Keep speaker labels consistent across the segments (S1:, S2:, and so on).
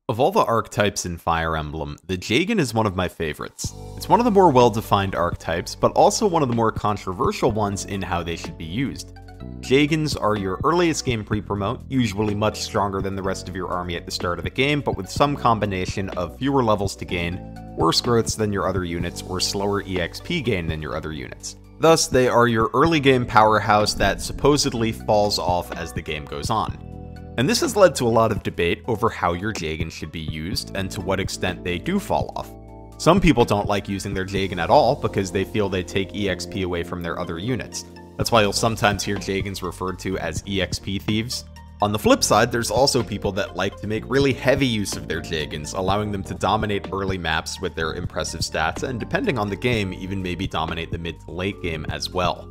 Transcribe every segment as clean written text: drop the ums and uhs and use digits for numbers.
S1: Of all the archetypes in Fire Emblem, the Jagen is one of my favorites. It's one of the more well-defined archetypes, but also one of the more controversial ones in how they should be used. Jagens are your earliest game pre-promote, usually much stronger than the rest of your army at the start of the game, but with some combination of fewer levels to gain, worse growths than your other units, or slower EXP gain than your other units. Thus, they are your early game powerhouse that supposedly falls off as the game goes on. And this has led to a lot of debate over how your Jagen should be used and to what extent they do fall off. Some people don't like using their Jagen at all because they feel they take EXP away from their other units. That's why you'll sometimes hear Jagens referred to as EXP thieves. On the flip side, there's also people that like to make really heavy use of their Jagens, allowing them to dominate early maps with their impressive stats, and depending on the game, even maybe dominate the mid to late game as well.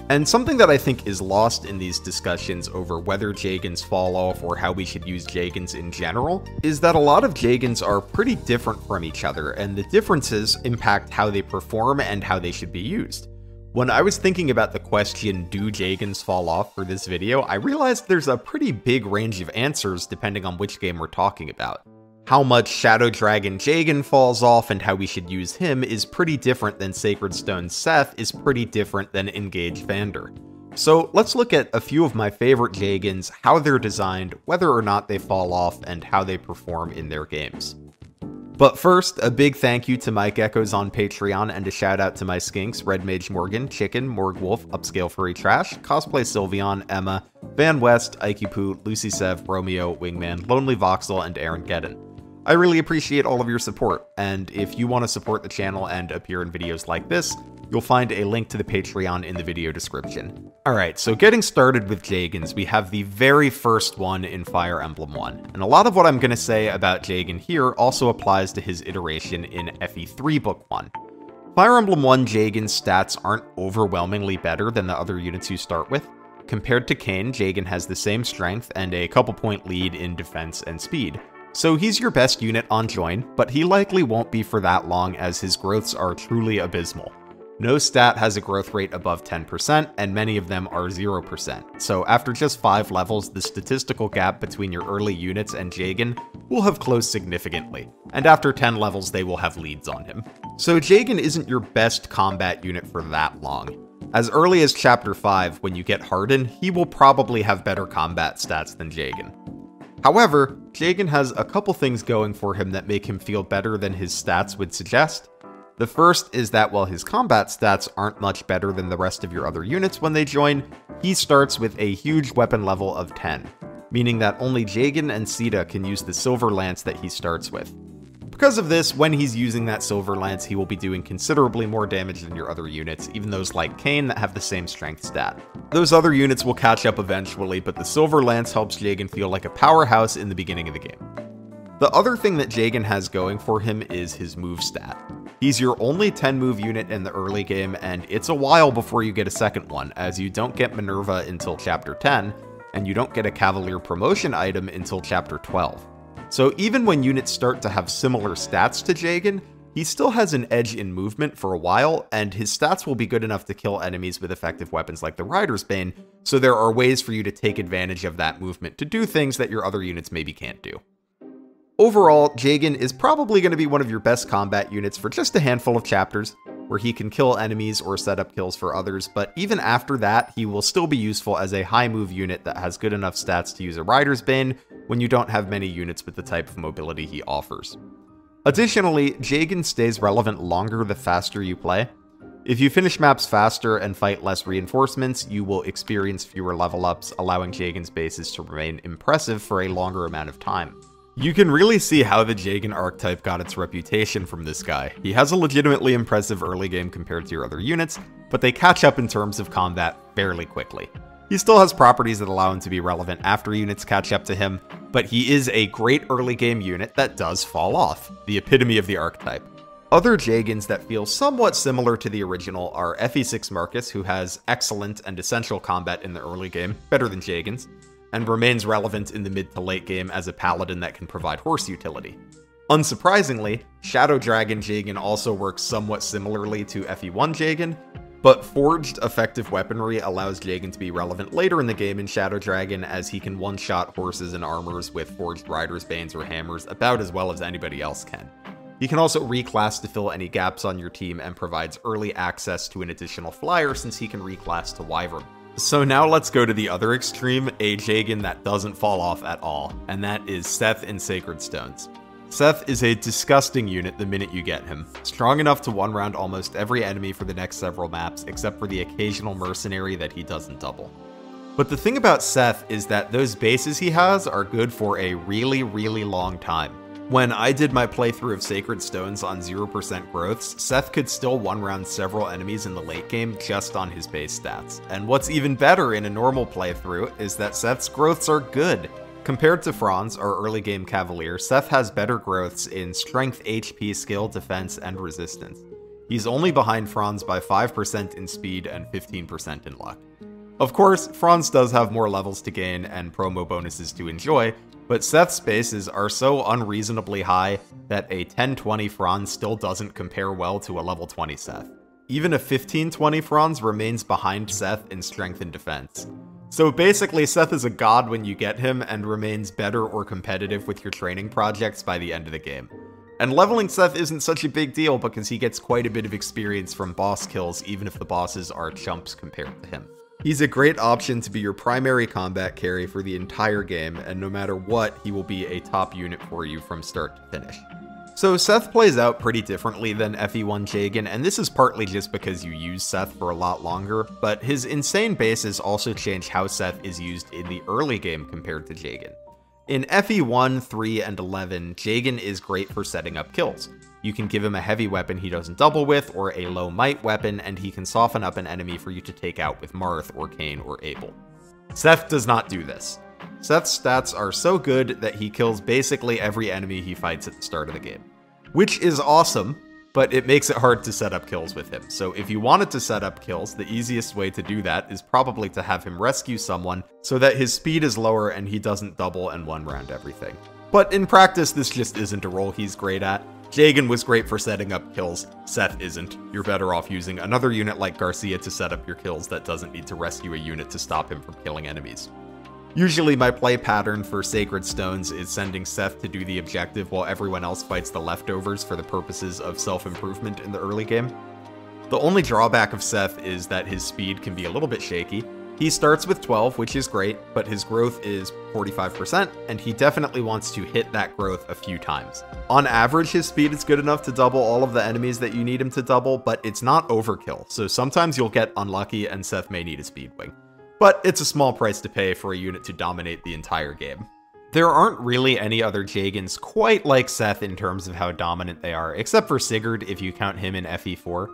S1: And something that I think is lost in these discussions over whether Jagens fall off or how we should use Jagens in general is that a lot of Jagens are pretty different from each other, and the differences impact how they perform and how they should be used. When I was thinking about the question, do Jagens fall off for this video, I realized there's a pretty big range of answers depending on which game we're talking about. How much Shadow Dragon Jagen falls off and how we should use him is pretty different than Sacred Stone Seth is pretty different than Engage Vander. So let's look at a few of my favorite Jagens, how they're designed, whether or not they fall off, and how they perform in their games. But first, a big thank you to my geckos on Patreon and a shout out to my skinks, Red Mage Morgan, Chicken, Morgwolf, Upscale Furry Trash, Cosplay Sylveon, Emma, Van West, Aikipoo, Lucy Sev, Romeo, Wingman, Lonely Voxel, and Aaron Gedden. I really appreciate all of your support, and if you want to support the channel and appear in videos like this, you'll find a link to the Patreon in the video description. Alright, so getting started with Jagens, we have the very first one in Fire Emblem 1, and a lot of what I'm going to say about Jagen here also applies to his iteration in FE3 Book 1. Fire Emblem 1 Jagen's stats aren't overwhelmingly better than the other units you start with. Compared to Kain, Jagen has the same strength and a couple point lead in defense and speed. So he's your best unit on join, but he likely won't be for that long as his growths are truly abysmal. No stat has a growth rate above 10%, and many of them are 0%. So after just 5 levels, the statistical gap between your early units and Jagen will have closed significantly, and after 10 levels they will have leads on him. So Jagen isn't your best combat unit for that long. As early as Chapter 5, when you get Hardin, he will probably have better combat stats than Jagen. However, Jagen has a couple things going for him that make him feel better than his stats would suggest. The first is that while his combat stats aren't much better than the rest of your other units when they join, he starts with a huge weapon level of 10, meaning that only Jagen and Sita can use the Silver Lance that he starts with. Because of this, when he's using that Silver Lance, he will be doing considerably more damage than your other units, even those like Kain that have the same strength stat. Those other units will catch up eventually, but the Silver Lance helps Jagen feel like a powerhouse in the beginning of the game. The other thing that Jagen has going for him is his move stat. He's your only 10 move unit in the early game, and it's a while before you get a second one, as you don't get Minerva until Chapter 10, and you don't get a Cavalier promotion item until Chapter 12. So even when units start to have similar stats to Jagen, he still has an edge in movement for a while, and his stats will be good enough to kill enemies with effective weapons like the Rider's Bane, so there are ways for you to take advantage of that movement to do things that your other units maybe can't do. Overall, Jagen is probably going to be one of your best combat units for just a handful of chapters, where he can kill enemies or set up kills for others, but even after that, he will still be useful as a high move unit that has good enough stats to use a Rider's Bane when you don't have many units with the type of mobility he offers. Additionally, Jagen stays relevant longer the faster you play. If you finish maps faster and fight less reinforcements, you will experience fewer level ups, allowing Jagen's bases to remain impressive for a longer amount of time. You can really see how the Jagen archetype got its reputation from this guy. He has a legitimately impressive early game compared to your other units, but they catch up in terms of combat fairly quickly. He still has properties that allow him to be relevant after units catch up to him, but he is a great early game unit that does fall off, the epitome of the archetype. Other Jagens that feel somewhat similar to the original are FE6 Marcus, who has excellent and essential combat in the early game, better than Jagen's, and remains relevant in the mid to late game as a paladin that can provide horse utility. Unsurprisingly, Shadow Dragon Jagen also works somewhat similarly to FE1 Jagen, But forged effective weaponry allows Jagen to be relevant later in the game in Shadow Dragon, as he can one-shot horses and armors with forged riders, banes, or hammers about as well as anybody else can. He can also reclass to fill any gaps on your team and provides early access to an additional flyer since he can reclass to Wyvern. So now let's go to the other extreme, a Jagen that doesn't fall off at all, and that is Seth in Sacred Stones. Seth is a disgusting unit the minute you get him, strong enough to one-round almost every enemy for the next several maps except for the occasional mercenary that he doesn't double. But the thing about Seth is that those bases he has are good for a really, really long time. When I did my playthrough of Sacred Stones on 0% growths, Seth could still one-round several enemies in the late game just on his base stats. And what's even better in a normal playthrough is that Seth's growths are good. Compared to Franz, our early game Cavalier, Seth has better growths in strength, HP, skill, defense, and resistance. He's only behind Franz by 5% in speed and 15% in luck. Of course, Franz does have more levels to gain and promo bonuses to enjoy, but Seth's bases are so unreasonably high that a 10-20 Franz still doesn't compare well to a level 20 Seth. Even a 15-20 Franz remains behind Seth in strength and defense. So basically, Seth is a god when you get him and remains better or competitive with your training projects by the end of the game. And leveling Seth isn't such a big deal because he gets quite a bit of experience from boss kills even if the bosses are chumps compared to him. He's a great option to be your primary combat carry for the entire game, and no matter what, he will be a top unit for you from start to finish. So Seth plays out pretty differently than FE1 Jagen, and this is partly just because you use Seth for a lot longer, but his insane bases also change how Seth is used in the early game compared to Jagen. In FE1, 3, and 11, Jagen is great for setting up kills. You can give him a heavy weapon he doesn't double with, or a low might weapon, and he can soften up an enemy for you to take out with Marth, or Kayn, or Abel. Seth does not do this. Seth's stats are so good that he kills basically every enemy he fights at the start of the game. Which is awesome, but it makes it hard to set up kills with him. So if you wanted to set up kills, the easiest way to do that is probably to have him rescue someone so that his speed is lower and he doesn't double and one-round everything. But in practice, this just isn't a role he's great at. Jagen was great for setting up kills, Seth isn't. You're better off using another unit like Garcia to set up your kills that doesn't need to rescue a unit to stop him from killing enemies. Usually my play pattern for Sacred Stones is sending Seth to do the objective while everyone else fights the leftovers for the purposes of self-improvement in the early game. The only drawback of Seth is that his speed can be a little bit shaky. He starts with 12, which is great, but his growth is 45%, and he definitely wants to hit that growth a few times. On average, his speed is good enough to double all of the enemies that you need him to double, but it's not overkill, so sometimes you'll get unlucky and Seth may need a speed wing. But it's a small price to pay for a unit to dominate the entire game. There aren't really any other Jagens quite like Seth in terms of how dominant they are, except for Sigurd if you count him in FE4.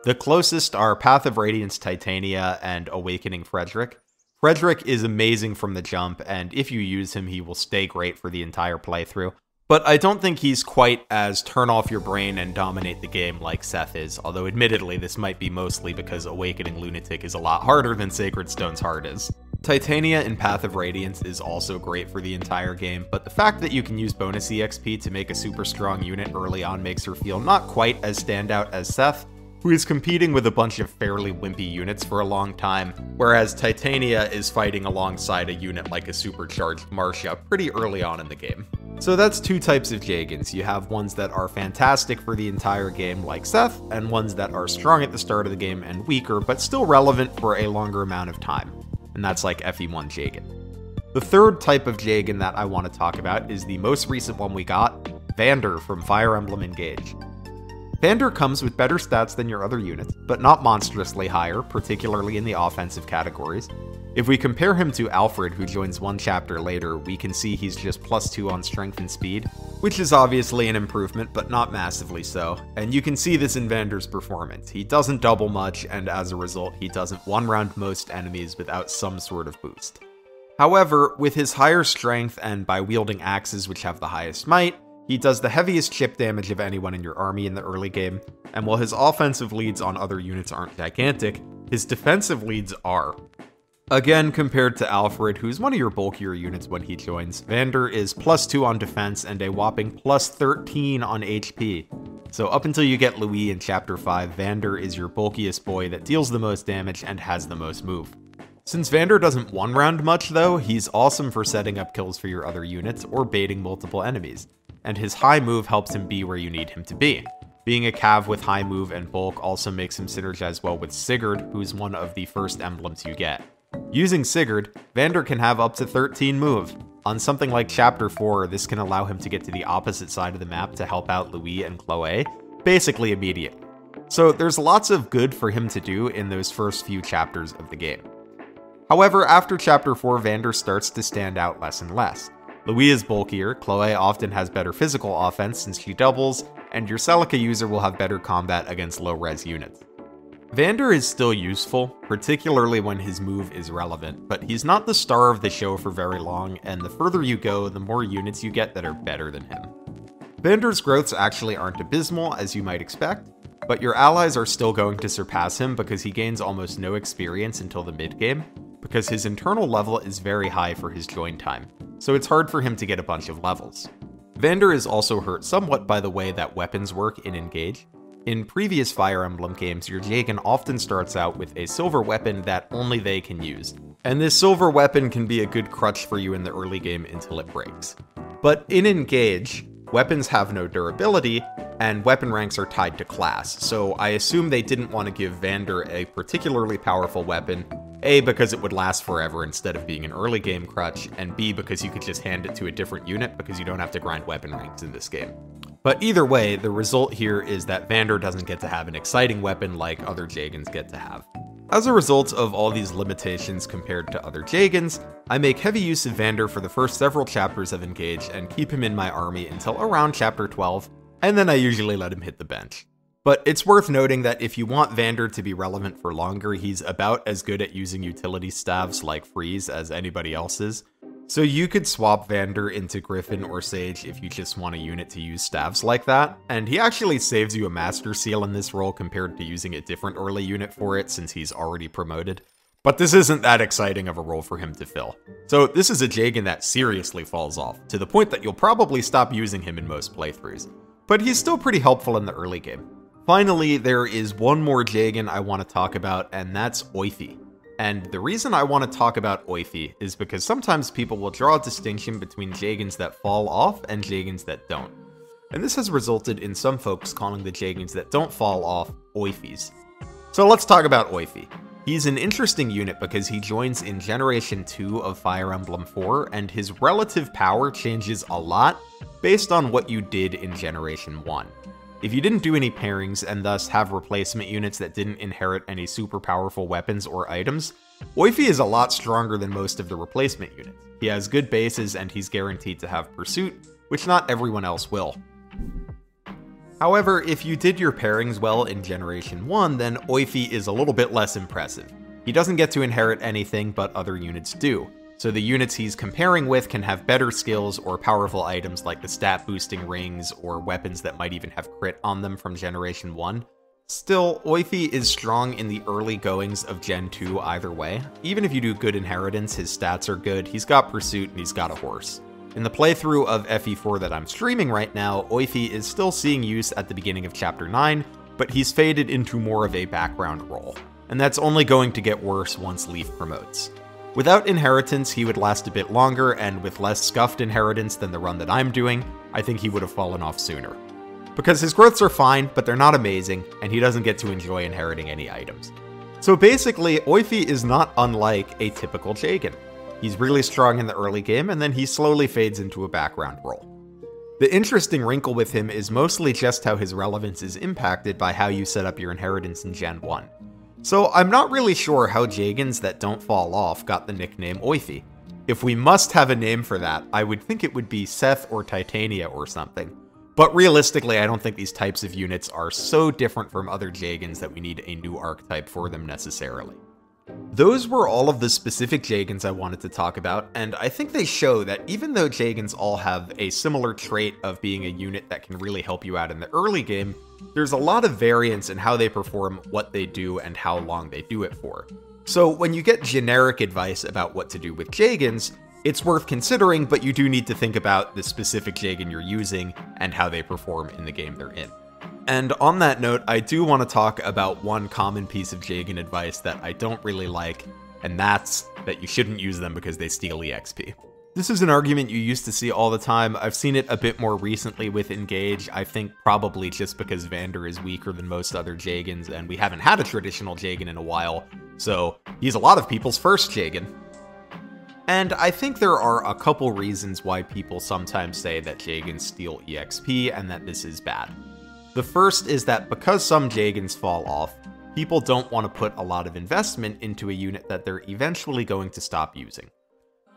S1: The closest are Path of Radiance Titania and Awakening Frederick. Frederick is amazing from the jump, and if you use him, he will stay great for the entire playthrough. But I don't think he's quite as turn off your brain and dominate the game like Seth is, although admittedly this might be mostly because Awakening Lunatic is a lot harder than Sacred Stone's hard is. Titania in Path of Radiance is also great for the entire game, but the fact that you can use bonus EXP to make a super strong unit early on makes her feel not quite as standout as Seth, who is competing with a bunch of fairly wimpy units for a long time, whereas Titania is fighting alongside a unit like a supercharged Marcia pretty early on in the game. So that's two types of Jagens. You have ones that are fantastic for the entire game like Seth, and ones that are strong at the start of the game and weaker, but still relevant for a longer amount of time. And that's like FE1 Jagen. The third type of Jagen that I want to talk about is the most recent one we got, Vander from Fire Emblem Engage. Vander comes with better stats than your other units, but not monstrously higher, particularly in the offensive categories. If we compare him to Alfred, who joins one chapter later, we can see he's just +2 on strength and speed, which is obviously an improvement, but not massively so. And you can see this in Vander's performance. He doesn't double much, and as a result, he doesn't one-round most enemies without some sort of boost. However, with his higher strength and by wielding axes which have the highest might, he does the heaviest chip damage of anyone in your army in the early game, and while his offensive leads on other units aren't gigantic, his defensive leads are. Again, compared to Alfred, who's one of your bulkier units when he joins, Vander is +2 on defense and a whopping +13 on HP. So up until you get Louis in Chapter 5, Vander is your bulkiest boy that deals the most damage and has the most move. Since Vander doesn't one-round much though, he's awesome for setting up kills for your other units or baiting multiple enemies, and his high move helps him be where you need him to be. Being a cav with high move and bulk also makes him synergize well with Sigurd, who's one of the first emblems you get. Using Sigurd, Vander can have up to 13 move. On something like Chapter 4, this can allow him to get to the opposite side of the map to help out Louis and Chloe, basically immediately. So there's lots of good for him to do in those first few chapters of the game. However, after Chapter 4, Vander starts to stand out less and less. Louis is bulkier, Chloe often has better physical offense since she doubles, and your Celica user will have better combat against low-res units. Vander is still useful, particularly when his move is relevant, but he's not the star of the show for very long, and the further you go, the more units you get that are better than him. Vander's growths actually aren't abysmal, as you might expect, but your allies are still going to surpass him because he gains almost no experience until the mid-game, because his internal level is very high for his join time, so it's hard for him to get a bunch of levels. Vander is also hurt somewhat by the way that weapons work in Engage. In previous Fire Emblem games, your Jagen often starts out with a silver weapon that only they can use, and this silver weapon can be a good crutch for you in the early game until it breaks. But in Engage, weapons have no durability, and weapon ranks are tied to class, so I assume they didn't want to give Vander a particularly powerful weapon, A, because it would last forever instead of being an early game crutch, and B, because you could just hand it to a different unit because you don't have to grind weapon ranks in this game. But either way, the result here is that Vander doesn't get to have an exciting weapon like other Jagens get to have. As a result of all these limitations compared to other Jagens, I make heavy use of Vander for the first several chapters of Engage and keep him in my army until around Chapter 12, and then I usually let him hit the bench. But it's worth noting that if you want Vander to be relevant for longer, he's about as good at using utility staves like Freeze as anybody else is. So you could swap Vander into Griffin or Sage if you just want a unit to use staves like that, and he actually saves you a Master Seal in this role compared to using a different early unit for it since he's already promoted. But this isn't that exciting of a role for him to fill. So this is a Jagen that seriously falls off, to the point that you'll probably stop using him in most playthroughs. But he's still pretty helpful in the early game. Finally, there is one more Jagen I want to talk about, and that's Oifi. And the reason I want to talk about Oifi is because sometimes people will draw a distinction between Jagens that fall off and Jagens that don't. And this has resulted in some folks calling the Jagens that don't fall off Oifis. So let's talk about Oifi. He's an interesting unit because he joins in Generation 2 of Fire Emblem 4, and his relative power changes a lot based on what you did in Generation 1. If you didn't do any pairings and thus have replacement units that didn't inherit any super powerful weapons or items, Oifi is a lot stronger than most of the replacement units. He has good bases and he's guaranteed to have Pursuit, which not everyone else will. However, if you did your pairings well in Generation 1, then Oifi is a little bit less impressive. He doesn't get to inherit anything, but other units do. So the units he's comparing with can have better skills or powerful items like the stat boosting rings or weapons that might even have crit on them from Generation 1. Still, Oifi is strong in the early goings of Gen 2 either way. Even if you do good inheritance, his stats are good, he's got Pursuit, and he's got a horse. In the playthrough of FE4 that I'm streaming right now, Oifi is still seeing use at the beginning of Chapter 9, but he's faded into more of a background role. And that's only going to get worse once Leaf promotes. Without inheritance, he would last a bit longer, and with less scuffed inheritance than the run that I'm doing, I think he would have fallen off sooner. Because his growths are fine, but they're not amazing, and he doesn't get to enjoy inheriting any items. So basically, Oifi is not unlike a typical Jagen. He's really strong in the early game, and then he slowly fades into a background role. The interesting wrinkle with him is mostly just how his relevance is impacted by how you set up your inheritance in Gen 1. So I'm not really sure how Jagens that don't fall off got the nickname Oifi. If we must have a name for that, I would think it would be Seth or Titania or something. But realistically, I don't think these types of units are so different from other Jagens that we need a new archetype for them necessarily. Those were all of the specific Jagens I wanted to talk about, and I think they show that even though Jagens all have a similar trait of being a unit that can really help you out in the early game, there's a lot of variance in how they perform, what they do, and how long they do it for. So when you get generic advice about what to do with Jagens, it's worth considering, but you do need to think about the specific Jagen you're using and how they perform in the game they're in. And on that note, I do want to talk about one common piece of Jagen advice that I don't really like, and that's that you shouldn't use them because they steal EXP. This is an argument you used to see all the time. I've seen it a bit more recently with Engage, I think probably just because Vander is weaker than most other Jagens, and we haven't had a traditional Jagen in a while, so he's a lot of people's first Jagen. And I think there are a couple reasons why people sometimes say that Jagens steal EXP and that this is bad. The first is that because some Jagens fall off, people don't want to put a lot of investment into a unit that they're eventually going to stop using.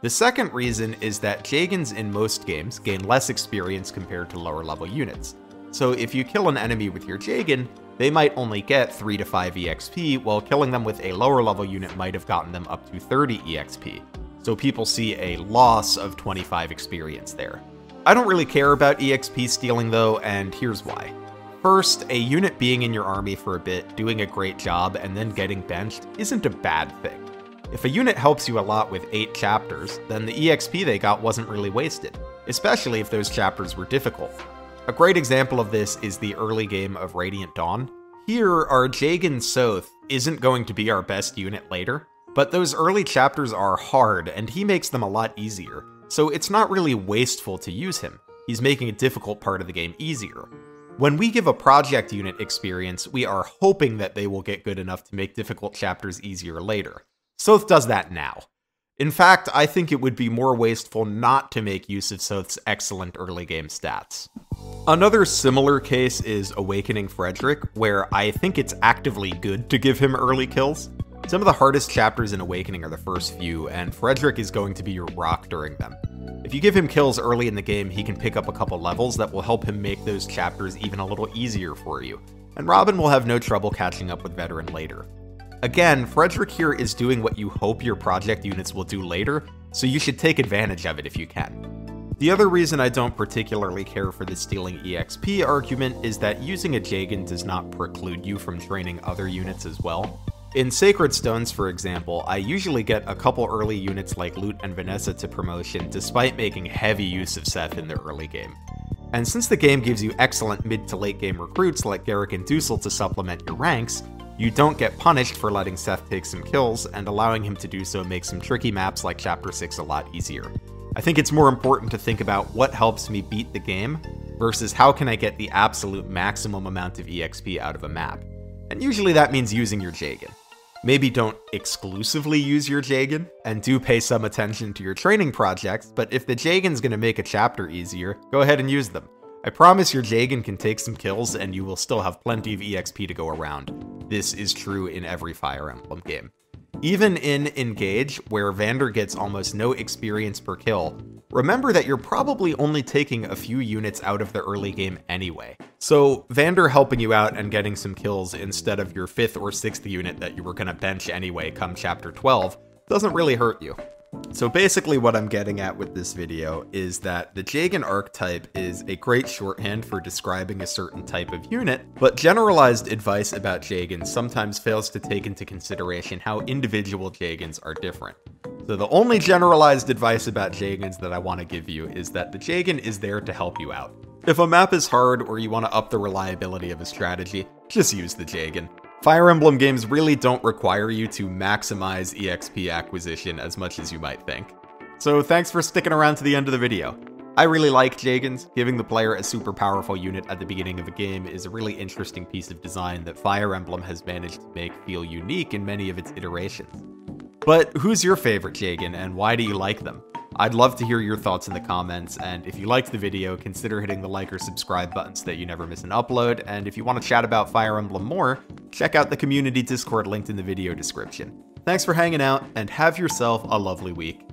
S1: The second reason is that Jagens in most games gain less experience compared to lower level units. So if you kill an enemy with your Jagen, they might only get 3 to 5 EXP, while killing them with a lower level unit might have gotten them up to 30 EXP. So people see a loss of 25 experience there. I don't really care about EXP stealing though, and here's why. First, a unit being in your army for a bit, doing a great job, and then getting benched isn't a bad thing. If a unit helps you a lot with 8 chapters, then the EXP they got wasn't really wasted, especially if those chapters were difficult. A great example of this is the early game of Radiant Dawn. Here, our Jagen Soth isn't going to be our best unit later, but those early chapters are hard, and he makes them a lot easier, so it's not really wasteful to use him. He's making a difficult part of the game easier. When we give a project unit experience, we are hoping that they will get good enough to make difficult chapters easier later. Soth does that now. In fact, I think it would be more wasteful not to make use of Soth's excellent early game stats. Another similar case is Awakening Frederick, where I think it's actively good to give him early kills. Some of the hardest chapters in Awakening are the first few, and Frederick is going to be your rock during them. If you give him kills early in the game, he can pick up a couple levels that will help him make those chapters even a little easier for you, and Robin will have no trouble catching up with Veteran later. Again, Frederick here is doing what you hope your project units will do later, so you should take advantage of it if you can. The other reason I don't particularly care for the stealing EXP argument is that using a Jagen does not preclude you from training other units as well. In Sacred Stones, for example, I usually get a couple early units like Lute and Vanessa to promotion despite making heavy use of Seth in the early game. And since the game gives you excellent mid to late game recruits like Garrick and Dusel to supplement your ranks, you don't get punished for letting Seth take some kills, and allowing him to do so makes some tricky maps like Chapter 6 a lot easier. I think it's more important to think about what helps me beat the game, versus how can I get the absolute maximum amount of EXP out of a map. And usually that means using your Jagen. Maybe don't exclusively use your Jagen, and do pay some attention to your training projects, but if the Jagen's gonna make a chapter easier, go ahead and use them. I promise your Jagen can take some kills and you will still have plenty of EXP to go around. This is true in every Fire Emblem game. Even in Engage, where Vander gets almost no experience per kill, remember that you're probably only taking a few units out of the early game anyway. So Vander helping you out and getting some kills instead of your 5th or 6th unit that you were gonna bench anyway come Chapter 12 doesn't really hurt you. So basically what I'm getting at with this video is that the Jagen archetype is a great shorthand for describing a certain type of unit, but generalized advice about Jagens sometimes fails to take into consideration how individual Jagens are different. So the only generalized advice about Jagens that I want to give you is that the Jagen is there to help you out. If a map is hard or you want to up the reliability of a strategy, just use the Jagen. Fire Emblem games really don't require you to maximize EXP acquisition as much as you might think. So thanks for sticking around to the end of the video. I really like Jagens. Giving the player a super powerful unit at the beginning of a game is a really interesting piece of design that Fire Emblem has managed to make feel unique in many of its iterations. But who's your favorite Jagen and why do you like them? I'd love to hear your thoughts in the comments, and if you liked the video, consider hitting the like or subscribe button so that you never miss an upload, and if you want to chat about Fire Emblem more, check out the community Discord linked in the video description. Thanks for hanging out, and have yourself a lovely week.